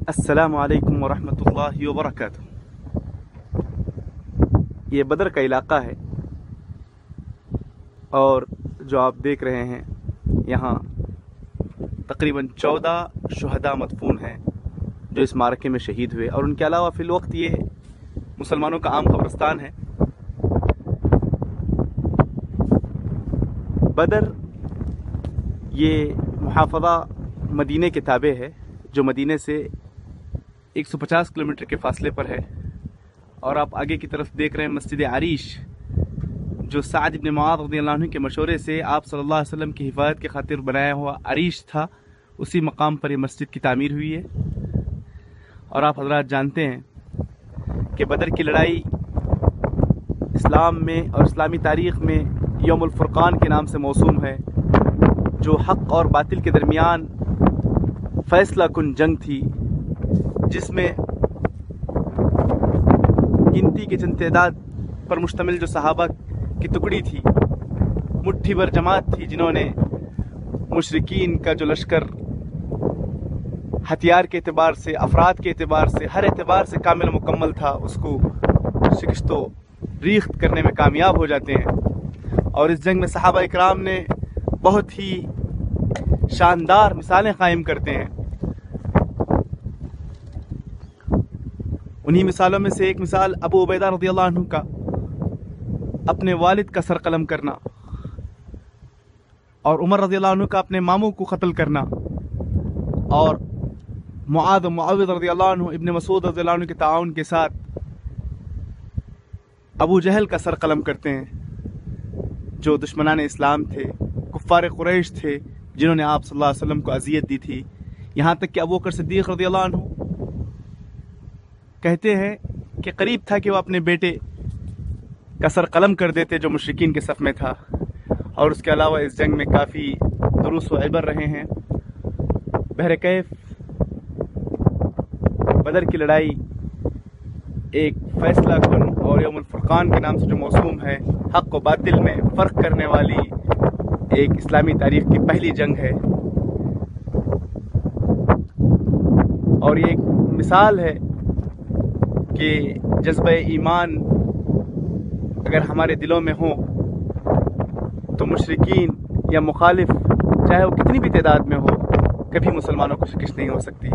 अस्सलामु अलैकुम वरहमतुल्लाहि वबरकातुह। ये बदर का इलाका है और जो आप देख रहे हैं यहाँ तकरीबन 14 शुहदा मदफून हैं जो इस मारके में शहीद हुए, और उनके अलावा फिल वक्त ये मुसलमानों का आम कब्रिस्तान है। बदर ये मुहाफ़ज़ा मदीने के ताबे है, जो मदीने से 150 किलोमीटर के फासले पर है। और आप आगे की तरफ देख रहे हैं मस्जिद अरीश, जो साद इब्न मुआज़ रज़ियल्लाहु अन्हु के मशवरे से आप सल्लल्लाहु अलैहि वसल्लम की हिफाज़त की खातिर बनाया हुआ अरीश था, उसी मकाम पर ये मस्जिद की तामीर हुई है। और आप हज़रात जानते हैं कि बदर की लड़ाई इस्लाम में और इस्लामी तारीख़ में यौमुल फ़ुरक़ान के नाम से मौसूम है, जो हक़ और बातिल के दरमियान फ़ैसला कुन जंग थी, जिसमें गिनती के चंद तादाद पर मुश्तमिल जो सहाबा की टुकड़ी थी, मुट्ठी भर जमात थी, जिन्होंने मुशरिकीन का जो लश्कर हथियार के एतबार से, अफराद के एतबार से, हर एतबार से कामिल मुकम्मल था, उसको शिकस्तो रीख्त करने में कामयाब हो जाते हैं। और इस जंग में सहाबा इकराम ने बहुत ही शानदार मिसालें कायम करते हैं। उन्हीं मिसालों में से एक मिसाल अबू उबैदा रज़ियल्लाहु अन्हु का अपने वालिद का सर कलम करना, और उमर रज़ियल्लाहु अन्हु का अपने मामू को कत्ल करना, और मुआविज़ रज़ियल्लाहु अन्हु इब्न मसूद रज़ियल्लाहु अन्हु के ताउन के साथ अबू जहल का सर कलम करते हैं, जो दुश्मनान इस्लाम थे, कुफ़ार कुरैश थे, जिन्होंने आप सल्लल्लाहु अलैहि वसल्लम को अज़ियत दी थी। यहाँ तक कि अबू बकर सिद्दीक़ रज़ियल्लाहु अन्हु कहते हैं कि करीब था कि वो अपने बेटे का सर कलम कर देते, जो मुशरिकीन के सफ़ में था। और उसके अलावा इस जंग में काफ़ी दुरूस व इबर रहे हैं। बहरकैफ बदर की लड़ाई एक फ़ैसला कुन और यौमुल फ़ुरक़ान के नाम से जो मौसूम है, हक़ व बातिल में फ़र्क करने वाली एक इस्लामी तारीख़ की पहली जंग है। और ये एक मिसाल है कि जज्बा ईमान अगर हमारे दिलों में हो तो मुशरिकीन या मुखालिफ, चाहे वो कितनी भी तादाद में हो, कभी मुसलमानों को शिकस्त नहीं हो सकती।